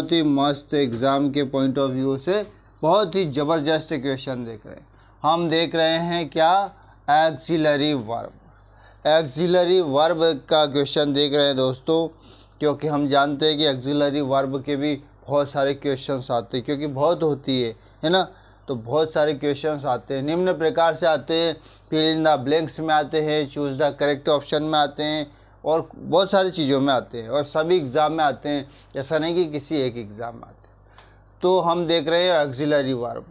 बहुत ही मस्त एग्ज़ाम के पॉइंट ऑफ व्यू से बहुत ही ज़बरदस्त क्वेश्चन देख रहे हैं। हम देख रहे हैं क्या, एक्सिलरी वर्ब। एक्सिलरी वर्ब का क्वेश्चन देख रहे हैं दोस्तों, क्योंकि हम जानते हैं कि एक्सिलरी वर्ब के भी बहुत सारे क्वेश्चंस आते हैं, क्योंकि बहुत होती है ना। तो बहुत सारे क्वेश्चंस आते हैं, निम्न प्रकार से आते हैं, फिल इन द ब्लैंक्स में आते हैं, चूज़ द करेक्ट ऑप्शन में आते हैं, और बहुत सारी चीज़ों में आते हैं, और सभी एग्ज़ाम में आते हैं, ऐसा नहीं कि किसी एक एग्ज़ाम में आते हैं। तो हम देख रहे हैं एक्सिलरी वर्ब।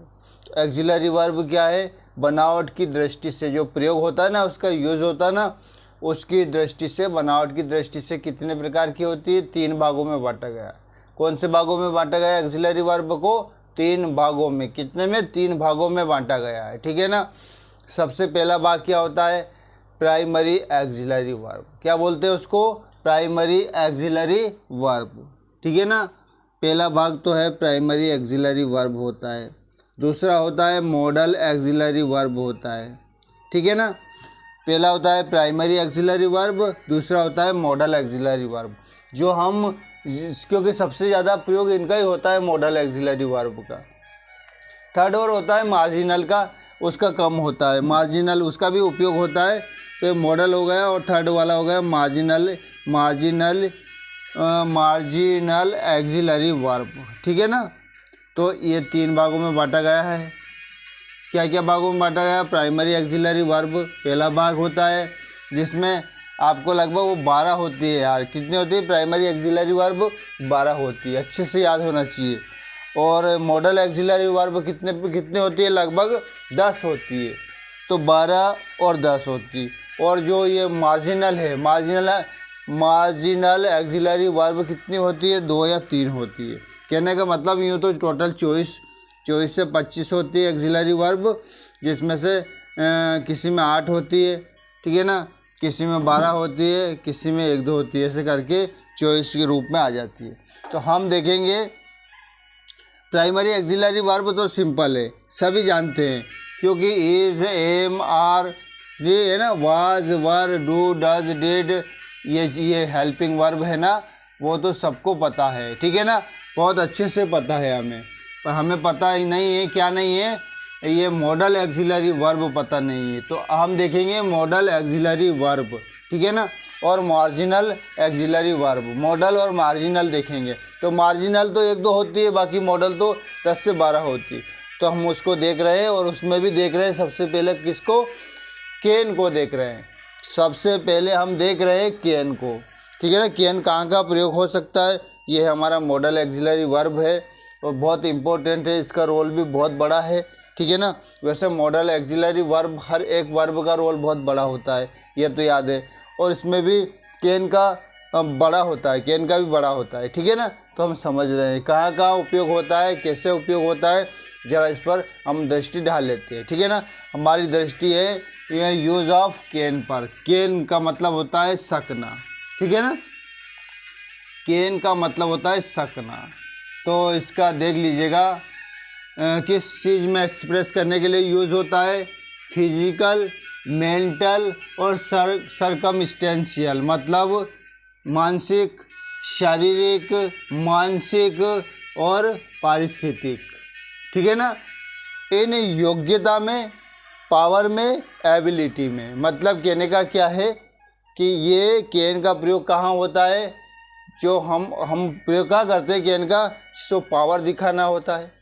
एक्सिलरी वर्ब क्या है, बनावट की दृष्टि से जो प्रयोग होता है ना, उसका यूज़ होता है ना, उसकी दृष्टि से, बनावट की दृष्टि से कितने प्रकार की होती है, 3 भागों में बांटा गया है। कौन से भागों में बांटा गया है एक्सिलरी वर्ब को, 3 भागों में। कितने में, 3 भागों में बांटा गया है, ठीक है ना। सबसे पहला भाग क्या होता है, प्राइमरी एक्सिलरी वर्ब। क्या बोलते हैं उसको, प्राइमरी एक्सिलरी वर्ब, ठीक है ना। पहला भाग तो है प्राइमरी एक्सिलरी वर्ब होता है। दूसरा होता है मॉडल एक्सिलरी वर्ब होता है, ठीक है ना। पहला होता है प्राइमरी एक्सिलरी वर्ब, दूसरा होता है मॉडल एक्सिलरी वर्ब। जो हम, क्योंकि सबसे ज़्यादा प्रयोग इनका ही होता है, मॉडल एक्सिलरी वर्ब का। थर्ड और होता है मार्जिनल का, उसका कम होता है, मार्जिनल उसका भी उपयोग होता है। तो ये मॉडल हो गया, और थर्ड वाला हो गया मार्जिनल एक्सिलरी वर्ब, ठीक है ना। तो ये 3 भागों में बांटा गया है। क्या क्या भागों में बांटा गया, प्राइमरी एक्सिलरी वर्ब पहला भाग होता है, जिसमें आपको लगभग वो 12 होती है यार। कितनी होती है प्राइमरी एक्सिलरी वर्ब, 12 होती है, अच्छे से याद होना चाहिए। और मॉडल एक्सिलरी वर्ब कितने होती है, लगभग 10 होती है। तो 12 और 10 होती। और जो ये मार्जिनल है, मार्जिनल एक्सिलरी वर्ब कितनी होती है, 2 या 3 होती है। कहने का मतलब यूँ तो टोटल 24 से 25 होती है एक्सिलरी वर्ब, जिसमें से किसी में 8 होती है, ठीक है ना, किसी में 12 होती है, किसी में 1-2 होती है, ऐसे करके 24 के रूप में आ जाती है। तो हम देखेंगे प्राइमरी एक्सिलरी वर्ब तो सिंपल है, सभी जानते हैं, क्योंकि इज, एम, आर, ये है ना, was, were, do, does, did, ये हेल्पिंग वर्ब है ना, वो तो सबको पता है, ठीक है ना, बहुत अच्छे से पता है हमें। पर हमें पता ही नहीं है, क्या नहीं है, ये मॉडल एक्सिलरी वर्ब पता नहीं है। तो हम देखेंगे मॉडल एक्सिलरी वर्ब, ठीक है ना, और मार्जिनल एक्सिलरी वर्ब। मॉडल और मार्जिनल देखेंगे। तो मार्जिनल तो 1-2 होती है, बाकी मॉडल तो 10 से 12 होती है। तो हम उसको देख रहे हैं, और उसमें भी देख रहे हैं सबसे पहले किसको, कैन को देख रहे हैं। सबसे पहले हम देख रहे हैं कैन को, ठीक है ना। कैन कहाँ का प्रयोग हो सकता है, ये हमारा मॉडल एक्सिलरी वर्ब है, और बहुत इंपॉर्टेंट है, इसका रोल भी बहुत बड़ा है, ठीक है ना। वैसे मॉडल एक्सिलरी वर्ब, हर एक वर्ब का रोल बहुत बड़ा होता है, ये तो याद है। और इसमें भी कैन का बड़ा होता है, कैन का भी बड़ा होता है, ठीक है ना। तो हम समझ रहे हैं कहाँ कहाँ उपयोग होता है, कैसे उपयोग होता है, ज़रा इस पर हम दृष्टि डाल लेते हैं, ठीक है ना। हमारी दृष्टि है ये यूज़ ऑफ कैन पर। कैन का मतलब होता है सकना, ठीक है ना, कैन का मतलब होता है सकना। तो इसका देख लीजिएगा किस चीज़ में एक्सप्रेस करने के लिए यूज़ होता है, फिजिकल, मेंटल और सरकमस्टेंशियल, मतलब मानसिक, शारीरिक, मानसिक और पारिस्थितिक, ठीक है ना। इन योग्यता में, पावर में, एबिलिटी में, मतलब कहने का क्या है कि ये कैन का प्रयोग कहाँ होता है, जो हम प्रयोग क्या करते हैं कैन का, सो पावर दिखाना होता है,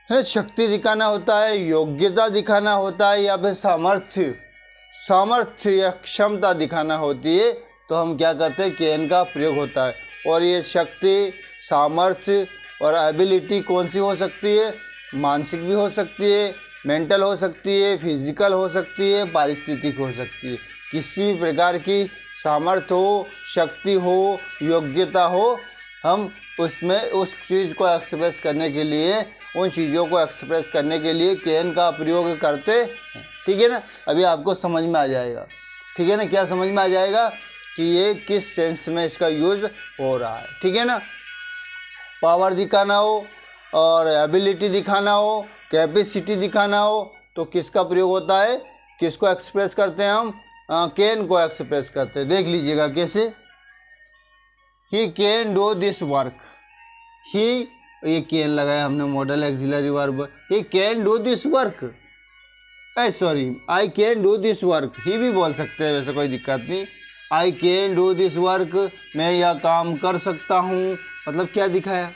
शक्ति दिखाना होता है, योग्यता दिखाना होता है, या फिर सामर्थ्य या क्षमता दिखाना होती है। तो हम क्या करते हैं, कैन का प्रयोग होता है। और ये शक्ति, सामर्थ्य और एबिलिटी कौन सी हो सकती है, मानसिक भी हो सकती है, मेंटल हो सकती है, फिजिकल हो सकती है, पारिस्थितिक हो सकती है। किसी भी प्रकार की सामर्थ्य हो, शक्ति हो, योग्यता हो, हम उसमें उस चीज़ को एक्सप्रेस करने के लिए, उन चीज़ों को एक्सप्रेस करने के लिए कैन का प्रयोग करते हैं, ठीक है ना। अभी आपको समझ में आ जाएगा, ठीक है ना, क्या समझ में आ जाएगा कि ये किस सेंस में इसका यूज़ हो रहा है, ठीक है ना। पावर दिखाना हो, और एबिलिटी दिखाना हो, कैपेसिटी दिखाना हो, तो किसका प्रयोग होता है, किसको एक्सप्रेस करते हैं हम, कैन को एक्सप्रेस करते हैं। देख लीजिएगा कैसे, he can do this work, he, ये कैन लगाया हमने modal auxiliary verb, he can do this work, sorry I can do this work, he भी बोल सकते हैं, वैसे कोई दिक्कत नहीं। I can do this work, मैं यह काम कर सकता हूँ, मतलब क्या दिखाया,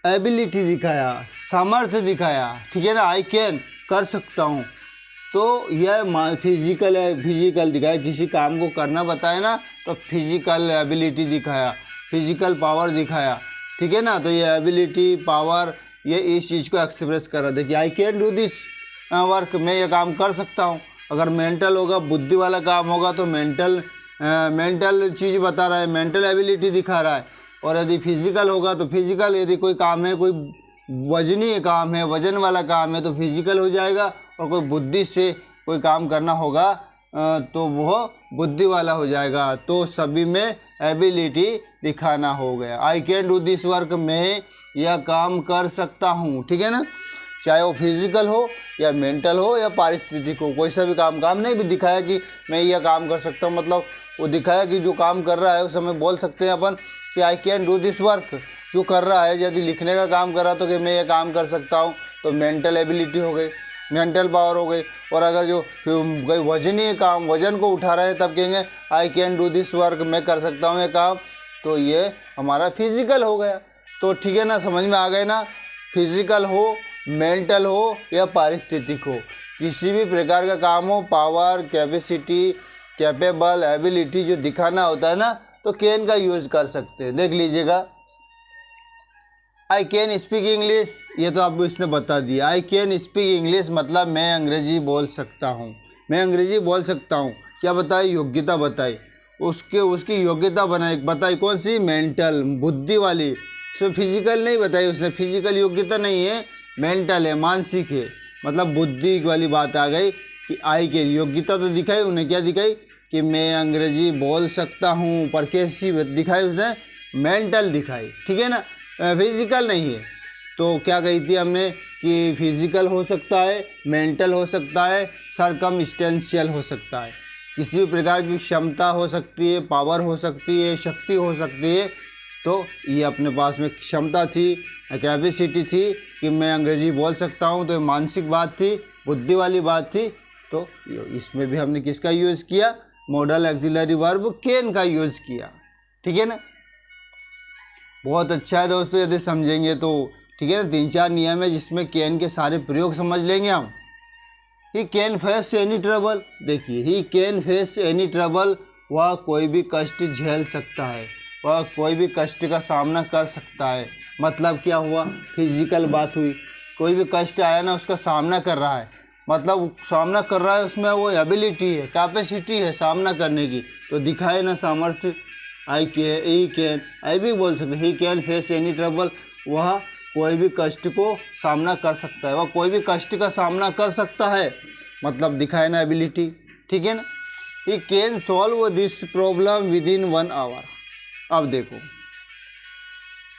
एबिलिटी दिखाया, सामर्थ्य दिखाया, ठीक है ना। आई कैन कर सकता हूँ, तो यह फिजिकल है, फिजिकल दिखाया, किसी काम को करना बताया ना तो फिजिकल एबिलिटी दिखाया, फिजिकल पावर दिखाया, ठीक है ना। तो ये एबिलिटी पावर ये इस चीज़ को एक्सप्रेस कर रहा है। देखिए आई कैन डू दिस वर्क, मैं ये काम कर सकता हूँ। अगर मेंटल होगा, बुद्धि वाला काम होगा तो मेंटल चीज़ बता रहा है, मेंटल एबिलिटी दिखा रहा है। और यदि फिजिकल होगा तो फिजिकल, यदि कोई काम है, कोई वजनी काम है, वजन वाला काम है तो फिजिकल हो जाएगा। और कोई बुद्धि से कोई काम करना होगा तो वह बुद्धि वाला हो जाएगा। तो सभी में एबिलिटी दिखाना हो गया। आई कैन डू दिस वर्क, मैं यह काम कर सकता हूँ, ठीक है ना। चाहे वो फिजिकल हो या मेंटल हो या पारिस्थितिक हो, कोई सा भी काम नहीं भी दिखाया कि मैं यह काम कर सकता हूँ, मतलब वो दिखाया कि जो काम कर रहा है उस समय बोल सकते हैं अपन कि आई कैन डू दिस वर्क, जो कर रहा है। यदि लिखने का काम कर रहा तो कि मैं ये काम कर सकता हूँ, तो मेंटल एबिलिटी हो गई, मेंटल पावर हो गई। और अगर जो कोई वजनी काम, वजन को उठा रहे हैं, तब कहेंगे आई कैन डू दिस वर्क, मैं कर सकता हूँ ये काम, तो ये हमारा फिजिकल हो गया। तो ठीक है ना, समझ में आ गए ना। फिजिकल हो, मेंटल हो या पारिस्थितिक हो, किसी भी प्रकार का काम हो, पावर, कैपेसिटी, कैपेबल, एबिलिटी जो दिखाना होता है ना, तो कैन का यूज़ कर सकते हैं। देख लीजिएगा, आई कैन स्पीक इंग्लिश, ये तो आपको इसने बता दिया। आई कैन स्पीक इंग्लिश मतलब मैं अंग्रेजी बोल सकता हूँ, मैं अंग्रेजी बोल सकता हूँ। क्या बताई, योग्यता बताई, उसकी योग्यता बताई कौन सी, मेंटल, बुद्धि वाली। इसमें फिजिकल नहीं बताई उसने, फिजिकल योग्यता नहीं है, मेंटल है, मानसिक है, मतलब बुद्धि वाली बात आ गई कि आई कैन। योग्यता तो दिखाई उन्हें, क्या दिखाई कि मैं अंग्रेजी बोल सकता हूँ, पर कैसी दिखाई उसने, मेंटल दिखाई, ठीक है ना, फिजिकल नहीं है। तो क्या कही थी हमने कि फिजिकल हो सकता है, मेंटल हो सकता है, सर्कमस्टेंशियल हो सकता है, किसी भी प्रकार की क्षमता हो सकती है, पावर हो सकती है, शक्ति हो सकती है। तो ये अपने पास में क्षमता थी, कैपेसिटी थी कि मैं अंग्रेजी बोल सकता हूँ, तो ये मानसिक बात थी, बुद्धि वाली बात थी। तो इसमें भी हमने किसका यूज़ किया, मॉडल एक्सिलरी वर्ब कैन का यूज़ किया, ठीक है ना। बहुत अच्छा है दोस्तों, यदि समझेंगे तो, ठीक है ना। 3-4 नियम है जिसमें कैन के सारे प्रयोग समझ लेंगे हम। He can face any trouble, देखिए he can face any trouble, वह कोई भी कष्ट झेल सकता है, वह कोई भी कष्ट का सामना कर सकता है। मतलब क्या हुआ, फिजिकल बात हुई, कोई भी कष्ट आया ना उसका सामना कर रहा है, मतलब सामना कर रहा है, उसमें वो एबिलिटी है, कैपेसिटी है सामना करने की, तो दिखाए ना सामर्थ्य। आई कैन, आई भी बोल सकते, ही कैन फेस एनी ट्रबल, वह कोई भी कष्ट को सामना कर सकता है, वह कोई भी कष्ट का सामना कर सकता है, मतलब दिखाए ना एबिलिटी, ठीक है ना। He can solve this problem within 1 hour, अब देखो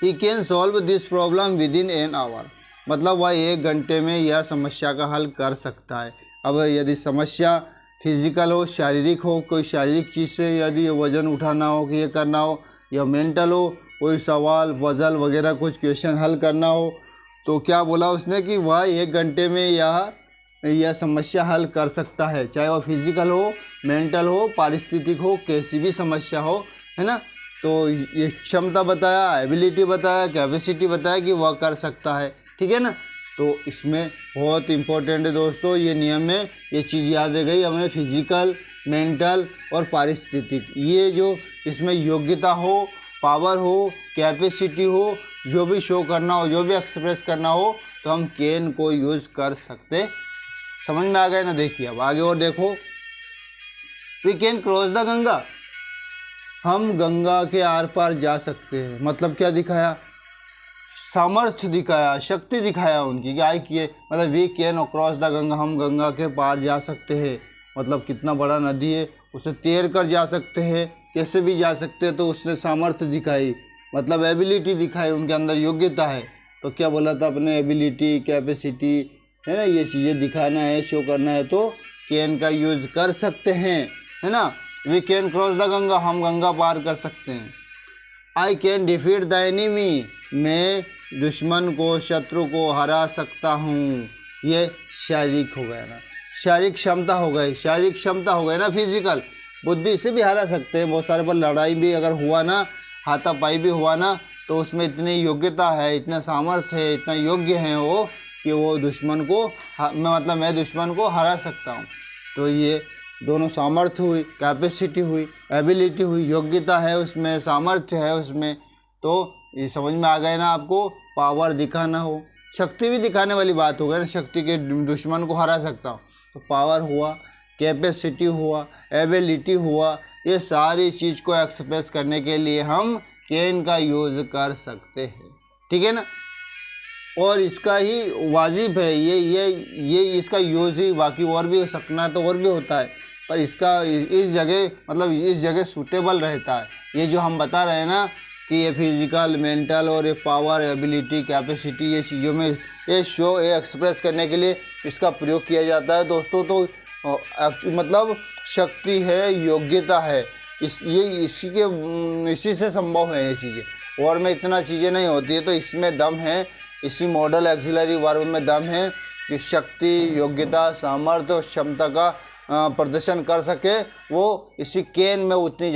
he can solve this problem within 1 hour, मतलब वह 1 घंटे में यह समस्या का हल कर सकता है। अब यदि समस्या फिजिकल हो, शारीरिक हो, कोई शारीरिक चीज़ से यदि वज़न उठाना हो कि ये करना हो, या मेंटल हो, कोई सवाल पजल वगैरह कुछ क्वेश्चन हल करना हो, तो क्या बोला उसने कि वह 1 घंटे में यह समस्या हल कर सकता है, चाहे वह फिजिकल हो, मेंटल हो, पारिस्थितिक हो, कैसी भी समस्या हो, है ना। तो ये क्षमता बताया, एबिलिटी बताया, कैपेसिटी बताया कि वह कर सकता है, ठीक है ना। तो इसमें बहुत इम्पोर्टेंट है दोस्तों, ये नियम में ये चीज़ याद रह गई हमें, फिजिकल, मेंटल और पारिस्थितिक, ये जो इसमें योग्यता हो, पावर हो, कैपेसिटी हो, जो भी शो करना हो, जो भी एक्सप्रेस करना हो, तो हम कैन को यूज़ कर सकते। समझ में आ गए ना। देखिए अब आगे और देखो, we can cross the Ganga, हम गंगा के आर पार जा सकते हैं, मतलब क्या दिखाया, सामर्थ्य दिखाया, शक्ति दिखाया उनकी, क्या आई किए, मतलब we can cross the Ganga, हम गंगा के पार जा सकते हैं, मतलब कितना बड़ा नदी है उसे तैर कर जा सकते हैं, कैसे भी जा सकते हैं। तो उसने सामर्थ्य दिखाई, मतलब एबिलिटी दिखाई, उनके अंदर योग्यता है। तो क्या बोला था अपने, एबिलिटी, कैपेसिटी, है ना, ये चीज़ें दिखाना है, शो करना है, तो कैन का यूज़ कर सकते हैं, है ना। We can cross the Ganga, हम गंगा पार कर सकते हैं। I can defeat the enemy, मैं दुश्मन को, शत्रु को हरा सकता हूँ। ये शारीरिक हो गया ना, शारीरिक क्षमता हो गई, शारीरिक क्षमता हो गई ना फिजिकल। बुद्धि से भी हरा सकते हैं बहुत सारे, पर लड़ाई भी अगर हुआ ना, हाथापाई भी हुआ ना, तो उसमें इतनी योग्यता है, इतना सामर्थ्य है, इतना योग्य है वो कि वो दुश्मन को मैं दुश्मन को हरा सकता हूँ। तो ये दोनों सामर्थ्य हुई, कैपेसिटी हुई, एबिलिटी हुई, योग्यता है उसमें, सामर्थ्य है उसमें। तो ये समझ में आ गए ना आपको। पावर दिखाना हो, शक्ति भी दिखाने वाली बात हो गई ना, शक्ति के दुश्मन को हरा सकता हूँ। तो पावर हुआ, कैपेसिटी हुआ, एबिलिटी हुआ, ये सारी चीज़ को एक्सप्रेस करने के लिए हम कैन का यूज़ कर सकते हैं। ठीक है ना। और इसका ही वाजिब है ये इसका यूज़ ही, बाकी और भी हो सकना तो और भी होता है, पर इसका इस जगह सूटेबल रहता है। ये जो हम बता रहे हैं ना कि ये फिजिकल, मेंटल और ये पावर, एबिलिटी, कैपेसिटी, ये चीज़ों में ये एक्सप्रेस करने के लिए इसका प्रयोग किया जाता है दोस्तों। तो शक्ति है, योग्यता है, इसी से संभव है ये चीज़ें, और में इतना चीज़ें नहीं होती है। तो इसमें दम है, इसी मॉडल एक्सिलरी वर्ब में दम है कि शक्ति, योग्यता, सामर्थ्य और क्षमता का प्रदर्शन कर सके, वो इसी कैन में इतनी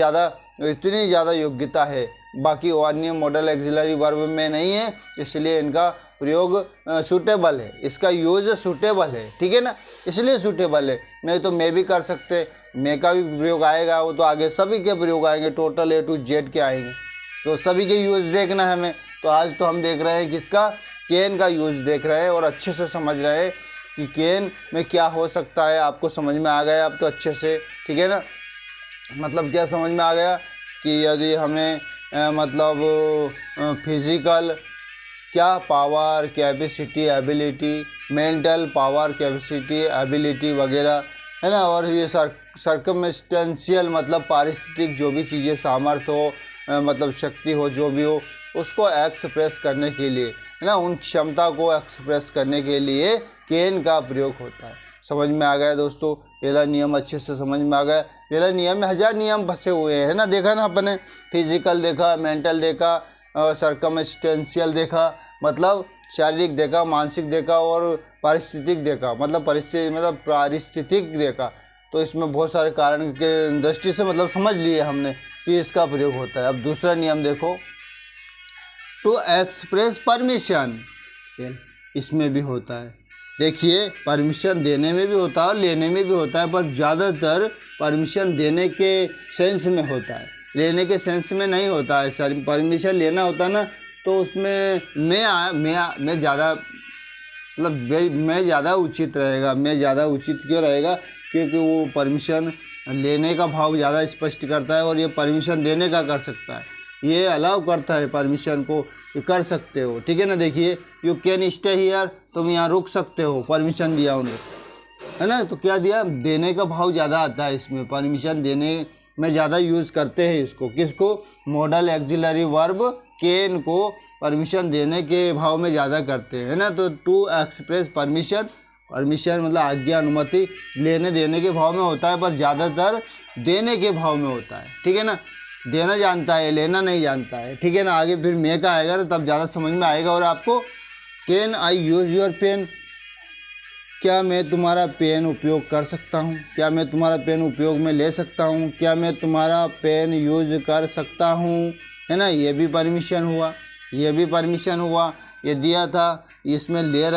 ज़्यादा योग्यता है। बाकी अन्य मॉडल एक्सिलरी वर्ब में नहीं है, इसलिए इनका प्रयोग सूटेबल है, इसका यूज़ सूटेबल है। ठीक है ना, इसलिए सूटेबल है। नहीं तो मैं भी कर सकते, मैं का भी प्रयोग आएगा, वो तो आगे सभी के प्रयोग आएंगे, टोटल A to Z के आएंगे, तो सभी के यूज़ देखना है हमें। तो आज तो हम देख रहे हैं किसका, कैन का यूज़ देख रहे हैं, और अच्छे से समझ रहे हैं कि कैन में क्या हो सकता है। आपको समझ में आ गया अब तो अच्छे से। ठीक है ना, मतलब क्या समझ में आ गया कि यदि हमें फिजिकल क्या, power, capacity, ability, mental power, capacity, ability वगैरह है ना, और ये सर्कमस्टेंशियल मतलब पारिस्थितिक जो भी चीज़ें, सामर्थ्य हो, शक्ति हो, जो भी हो, उसको एक्सप्रेस करने के लिए है ना, उन क्षमता को एक्सप्रेस करने के लिए कैन का प्रयोग होता है। समझ में आ गया दोस्तों, पहला नियम अच्छे से समझ में आ गया। पहला नियम में 1000 नियम फंसे हुए हैं ना, देखा ना अपने, फिजिकल देखा, मेंटल देखा, सर्कमस्टेंशियल देखा, मतलब शारीरिक देखा, मानसिक देखा, और पारिस्थितिक देखा, पारिस्थितिक देखा। तो इसमें बहुत सारे कारण के दृष्टि से समझ लिए हमने कि इसका प्रयोग होता है। अब दूसरा नियम देखो, टू एक्सप्रेस परमिशन, इसमें भी होता है। देखिए, परमिशन देने में भी होता है और लेने में भी होता है, पर ज़्यादातर परमिशन देने के सेंस में होता है, लेने के सेंस में नहीं होता है। सर, परमिशन लेना होता है ना, तो उसमें मैं ज़्यादा मैं ज़्यादा उचित रहेगा। मैं ज़्यादा उचित क्यों रहेगा? क्योंकि वो परमिशन लेने का भाव ज़्यादा स्पष्ट करता है, और ये परमिशन देने का कर सकता है, ये अलाउ करता है परमिशन को, ये कर सकते हो। ठीक है ना। देखिए, यू कैन स्टे हियर, तुम यहाँ रुक सकते हो, परमिशन दिया उन्हें, है ना। तो क्या दिया? देने का भाव ज़्यादा आता है इसमें, परमिशन देने में ज़्यादा यूज़ करते हैं इसको। किसको? मॉडल एक्सिलरी वर्ब कैन को परमिशन देने के भाव में ज़्यादा करते हैं, है ना। तो टू एक्सप्रेस परमिशन, परमिशन मतलब आज्ञा, अनुमति लेने देने के भाव में होता है, पर ज़्यादातर देने के भाव में होता है। ठीक है ना। देना जानता है, लेना नहीं जानता है। ठीक है ना। आगे फिर मैं का आएगा ना, तब ज़्यादा समझ में आएगा। और आपको, can I use your pen, क्या मैं तुम्हारा पेन उपयोग कर सकता हूँ? क्या मैं तुम्हारा पेन उपयोग में ले सकता हूँ? क्या मैं तुम्हारा पेन यूज़ कर सकता हूँ? है ना। ये भी परमिशन हुआ, ये भी परमिशन हुआ। ये दिया था, इसमें ले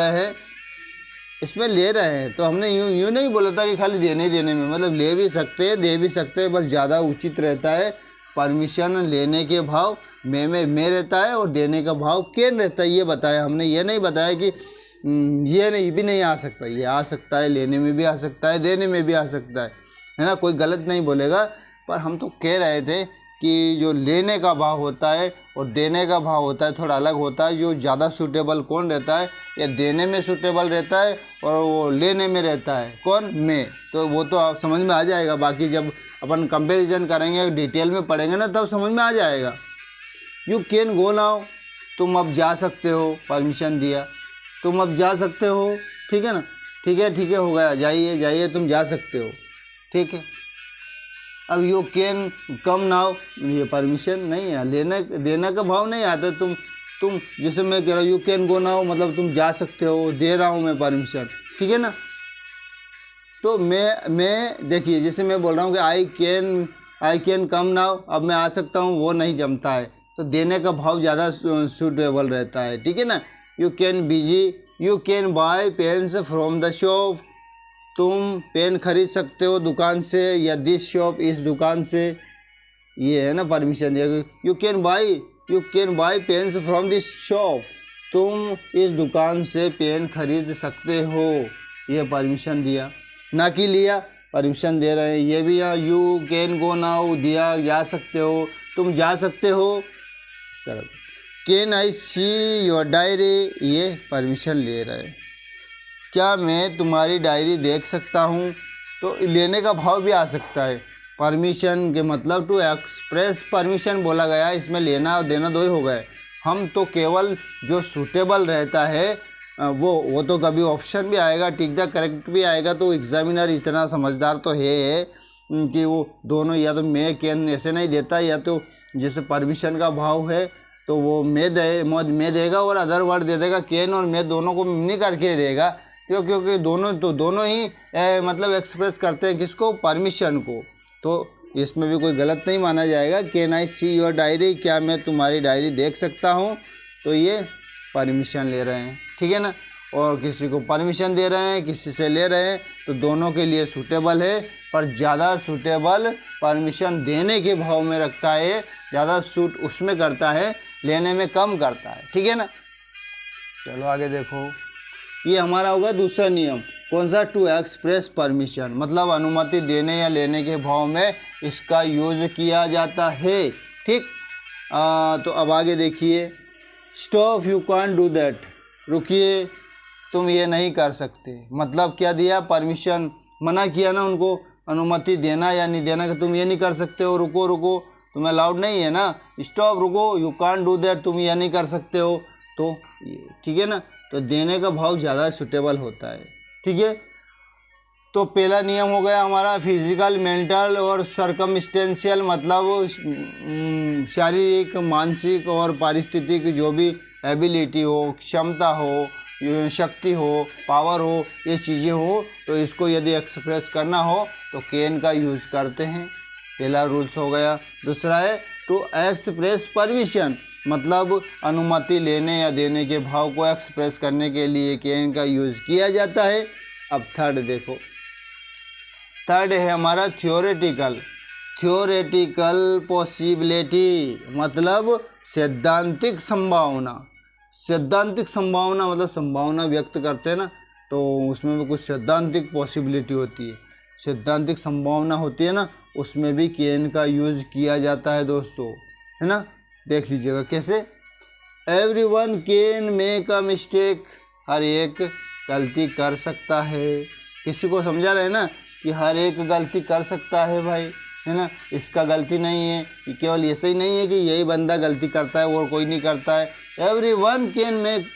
रहे हैं, तो हमने यूँ नहीं बोला था कि खाली देने में, ले भी सकते हैं, दे भी सकते हैं, बस ज़्यादा उचित रहता है परमिशन लेने के भाव में रहता है, और देने का भाव कैन रहता है। ये बताया हमने, ये नहीं बताया कि ये भी नहीं आ सकता। ये आ सकता है, लेने में भी आ सकता है, देने में भी आ सकता है ना। कोई गलत नहीं बोलेगा, पर हम तो कह रहे थे कि जो लेने का भाव होता है और देने का भाव होता है, थोड़ा अलग होता है। जो ज़्यादा सूटेबल कौन रहता है? या देने में सूटेबल रहता है, और वो लेने में रहता है कौन? मैं। तो वो तो आप समझ में आ जाएगा, बाकी जब अपन कंपैरिजन करेंगे, डिटेल में पढ़ेंगे ना, तब समझ में आ जाएगा। यू कैन गो नाउ, तुम अब जा सकते हो, परमिशन दिया, तुम अब जा सकते हो। ठीक है ना। ठीक है, हो गया, जाइए, तुम जा सकते हो। ठीक है। अब यू कैन कम नाउ, ये परमिशन नहीं है, लेने देने का भाव नहीं आता। तुम जैसे मैं कह रहा हूँ यू कैन गो नाउ, मतलब तुम जा सकते हो, दे रहा हूँ मैं परमिशन, ठीक है ना। तो मैं देखिए जैसे मैं बोल रहा हूँ कि आई कैन कम नाउ, अब मैं आ सकता हूँ, वो नहीं जमता है, तो देने का भाव ज़्यादा सूटेबल रहता है, ठीक है ना। You can busy, you can buy pens from the shop, तुम पेन खरीद सकते हो दुकान से, या दिस शॉप, इस दुकान से, ये है ना permission. You can buy pens from this shop, तुम इस दुकान से पेन खरीद सकते हो, ये परमिशन दिया, ना कि लिया, परमिशन दे रहे हैं। ये भी यू कैन गो नाउ, दिया, जा सकते हो, तुम जा सकते हो, इस तरह से। Can I see your diary, ये परमिशन ले रहे हैं। क्या मैं तुम्हारी डायरी देख सकता हूँ, तो लेने का भाव भी आ सकता है। परमिशन के मतलब टू एक्सप्रेस परमिशन बोला गया है, इसमें लेना और देना दो ही हो गए। हम तो केवल जो सूटेबल रहता है वो तो कभी ऑप्शन भी आएगा, टिक द करेक्ट भी आएगा, तो एग्जामिनर इतना समझदार तो है कि वो दोनों, या तो मैं कैन ऐसे नहीं देता, या तो जैसे परमिशन का भाव है तो वो मैं देगा और अदर वर्ड दे देगा, कैन और मैं दोनों को नहीं करके देगा, क्योंकि दोनों ही मतलब एक्सप्रेस करते हैं किसको, परमिशन को। तो इसमें भी कोई गलत नहीं माना जाएगा। Can I see your diary, क्या मैं तुम्हारी डायरी देख सकता हूँ, तो ये परमिशन ले रहे हैं, ठीक है ना। और किसी को परमिशन दे रहे हैं, किसी से ले रहे हैं, तो दोनों के लिए सूटेबल है, पर ज़्यादा सूटेबल परमिशन देने के भाव में रखता है, ज़्यादा सूट उसमें करता है, लेने में कम करता है, ठीक है ना। चलो आगे देखो, ये हमारा होगा दूसरा नियम। कौन सा, टू एक्सप्रेस परमिशन, मतलब अनुमति देने या लेने के भाव में इसका यूज किया जाता है, ठीक। तो अब आगे देखिए, stop, you can't do that, रुकिए, तुम ये नहीं कर सकते। मतलब क्या दिया, परमिशन, मना किया ना उनको, अनुमति देना या नहीं देना कि तुम ये नहीं कर सकते हो, रुको रुको, तुम्हें अलाउड नहीं है ना, स्टॉप, रुको, यू कांट डू दैट, तुम ये नहीं कर सकते हो, तो ये ठीक है ना। तो देने का भाव ज़्यादा सूटेबल होता है, ठीक है। तो पहला नियम हो गया हमारा फिजिकल, मेंटल और सरकमस्टेंशियल, मतलब शारीरिक, मानसिक और पारिस्थितिक जो भी एबिलिटी हो, क्षमता हो, शक्ति हो, पावर हो, ये चीज़ें हो, तो इसको यदि एक्सप्रेस करना हो तो कैन का यूज़ करते हैं। पहला रूल्स हो गया। दूसरा है टू एक्सप्रेस परमिशन, मतलब अनुमति लेने या देने के भाव को एक्सप्रेस करने के लिए कैन का यूज़ किया जाता है। अब थर्ड देखो, थर्ड है हमारा थ्योरेटिकल पॉसिबिलिटी, मतलब सैद्धांतिक संभावना। सैद्धांतिक संभावना मतलब संभावना व्यक्त करते हैं ना, तो उसमें भी कुछ सैद्धांतिक पॉसिबिलिटी होती है, सैद्धांतिक संभावना होती है ना, उसमें भी कैन का यूज़ किया जाता है दोस्तों, है ना। देख लीजिएगा कैसे। Everyone can make a mistake, हर एक गलती कर सकता है। किसी को समझा रहे हैं ना कि हर एक गलती कर सकता है भाई, है ना, इसका गलती नहीं है, केवल ऐसे ही नहीं है कि यही बंदा गलती करता है और कोई नहीं करता है। एवरीवन कैन मेक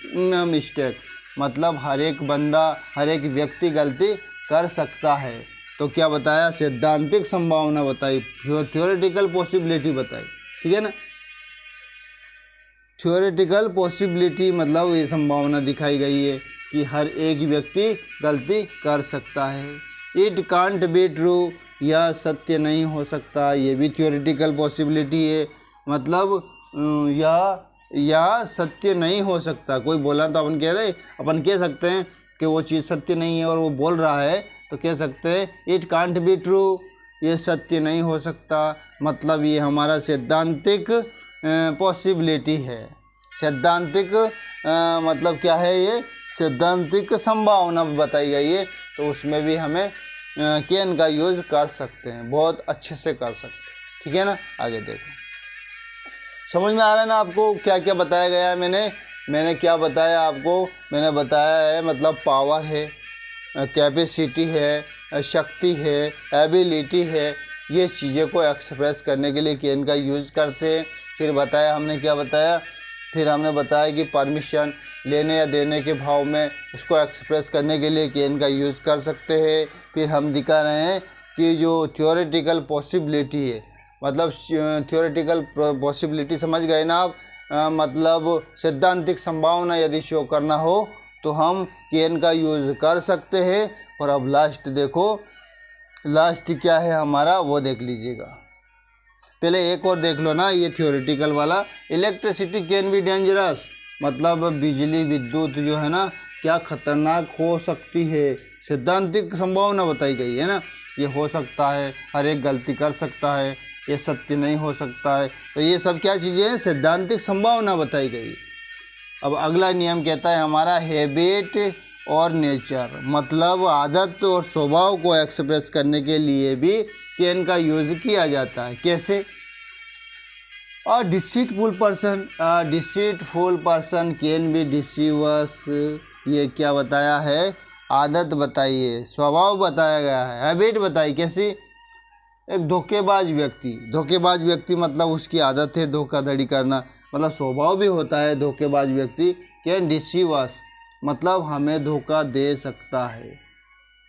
मिस्टेक, मतलब हर एक बंदा, हर एक व्यक्ति गलती कर सकता है। तो क्या बताया, सैद्धांतिक संभावना बताई, थ्योरेटिकल पॉसिबिलिटी बताई, ठीक है ना। थ्योरेटिकल पॉसिबिलिटी मतलब ये संभावना दिखाई गई है कि हर एक व्यक्ति गलती कर सकता है। इट कांट बी ट्रू, यह सत्य नहीं हो सकता, ये भी थ्योरेटिकल पॉसिबिलिटी है, मतलब यह सत्य नहीं हो सकता। कोई बोला तो अपन कह सकते हैं कि वो चीज़ सत्य नहीं है, और वो बोल रहा है तो कह सकते हैं इट कांट बी ट्रू, ये सत्य नहीं हो सकता, मतलब ये हमारा सैद्धांतिक पॉसिबिलिटी है। सैद्धांतिक मतलब क्या है, ये सैद्धांतिक संभावना बताई गई है, तो उसमें भी हमें कैन का यूज़ कर सकते हैं, बहुत अच्छे से कर सकते हैं, ठीक है ना। आगे देखो, समझ में आ रहा है ना आपको क्या क्या बताया गया है। मैंने क्या बताया आपको, मैंने बताया है मतलब पावर है, कैपेसिटी है, शक्ति है, एबिलिटी है, ये चीज़ें को एक्सप्रेस करने के लिए कैन का यूज़ करते हैं। फिर बताया हमने क्या बताया, फिर हमने बताया कि परमिशन लेने या देने के भाव में उसको एक्सप्रेस करने के लिए कैन का यूज़ कर सकते हैं। फिर हम दिखा रहे हैं की जो थियोरेटिकल पॉसिबिलिटी है, मतलब थियोरेटिकल पॉसिबिलिटी समझ गए ना आप, मतलब सैद्धांतिक संभावना यदि शो करना हो तो हम कैन का यूज़ कर सकते हैं। और अब लास्ट देखो, लास्ट क्या है हमारा वो देख लीजिएगा। पहले एक और देख लो ना, ये थियोरेटिकल वाला, इलेक्ट्रिसिटी कैन बी डेंजरस, मतलब बिजली विद्युत जो है ना क्या खतरनाक हो सकती है। सैद्धांतिक संभावना बताई गई है ना, ये हो सकता है, हर एक गलती कर सकता है, ये सत्य नहीं हो सकता है। तो ये सब क्या चीज़ें हैं, सैद्धांतिक संभावना बताई गई। अब अगला नियम कहता है हमारा हैबिट और नेचर, मतलब आदत और स्वभाव को एक्सप्रेस करने के लिए भी कैन का यूज़ किया जाता है। कैसे? और डिसीटफुल पर्सन कैन बी डिसीवर्स, ये क्या बताया है, आदत बताइए, स्वभाव बताया गया है, हैबिट बताई कैसी। एक धोखेबाज व्यक्ति मतलब उसकी आदत है धोखाधड़ी करना, मतलब स्वभाव भी होता है धोखेबाज व्यक्ति। कैन डिसीव अस, मतलब हमें धोखा दे सकता है,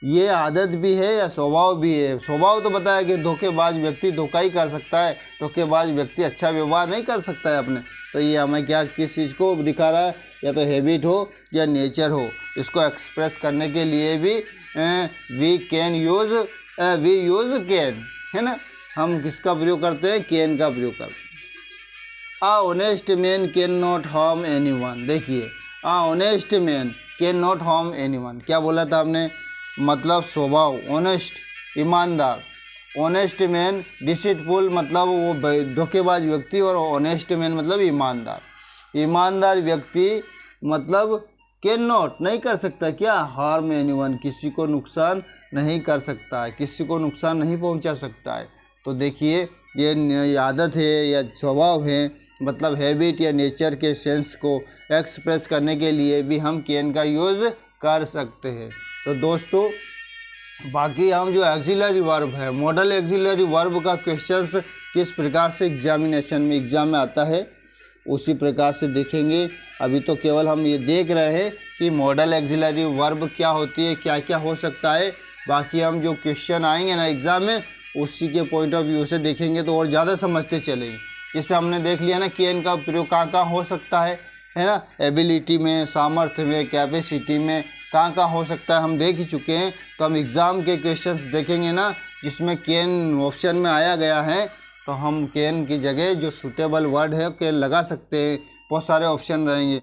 ये आदत भी है या स्वभाव भी है। स्वभाव तो बताया कि धोखेबाज व्यक्ति धोखा ही कर सकता है, धोखेबाज व्यक्ति अच्छा व्यवहार नहीं कर सकता है अपने। तो ये हमें क्या किस चीज़ को दिखा रहा है, या तो हैबिट हो या नेचर हो, इसको एक्सप्रेस करने के लिए भी वी यूज़ कैन, है ना, हम किसका प्रयोग करते हैं, कैन का प्रयोग करते हैं। A honest man can not harm anyone, देखिए a honest man can not harm anyone, क्या बोला था हमने, मतलब स्वभाव, ऑनेस्ट ईमानदार, ऑनेस्ट मैन, डिसीटफुल मतलब वो धोखेबाज व्यक्ति, और ऑनेस्ट मैन मतलब ईमानदार व्यक्ति मतलब कैन नॉट नहीं कर सकता, क्या, हार्म एनीवन, किसी को नुकसान नहीं कर सकता है, किसी को नुकसान नहीं पहुंचा सकता है। तो देखिए ये आदत है या स्वभाव है, मतलब हैबिट या नेचर के सेंस को एक्सप्रेस करने के लिए भी हम कैन का यूज़ कर सकते हैं। तो दोस्तों बाकी हम जो एक्सिलरी वर्ब है, मॉडल एक्सिलरी वर्ब का क्वेश्चंस किस प्रकार से एग्जाम में आता है उसी प्रकार से देखेंगे। अभी तो केवल हम ये देख रहे हैं कि मॉडल एक्सिलरी वर्ब क्या होती है, क्या क्या हो सकता है। बाकी हम जो क्वेश्चन आएंगे ना एग्ज़ाम में उसी के पॉइंट ऑफ व्यू से देखेंगे तो और ज़्यादा समझते चलेंगे। जैसे हमने देख लिया ना कैन का प्रयोग कहाँ हो सकता है ना, एबिलिटी में, सामर्थ्य में, कैपेसिटी में, कहाँ हो सकता है हम देख ही चुके हैं। तो हम एग्ज़ाम के क्वेश्चंस देखेंगे ना जिसमें कैन ऑप्शन में आया गया है, तो हम कैन की जगह जो सूटेबल वर्ड है कैन लगा सकते हैं, बहुत सारे ऑप्शन रहेंगे।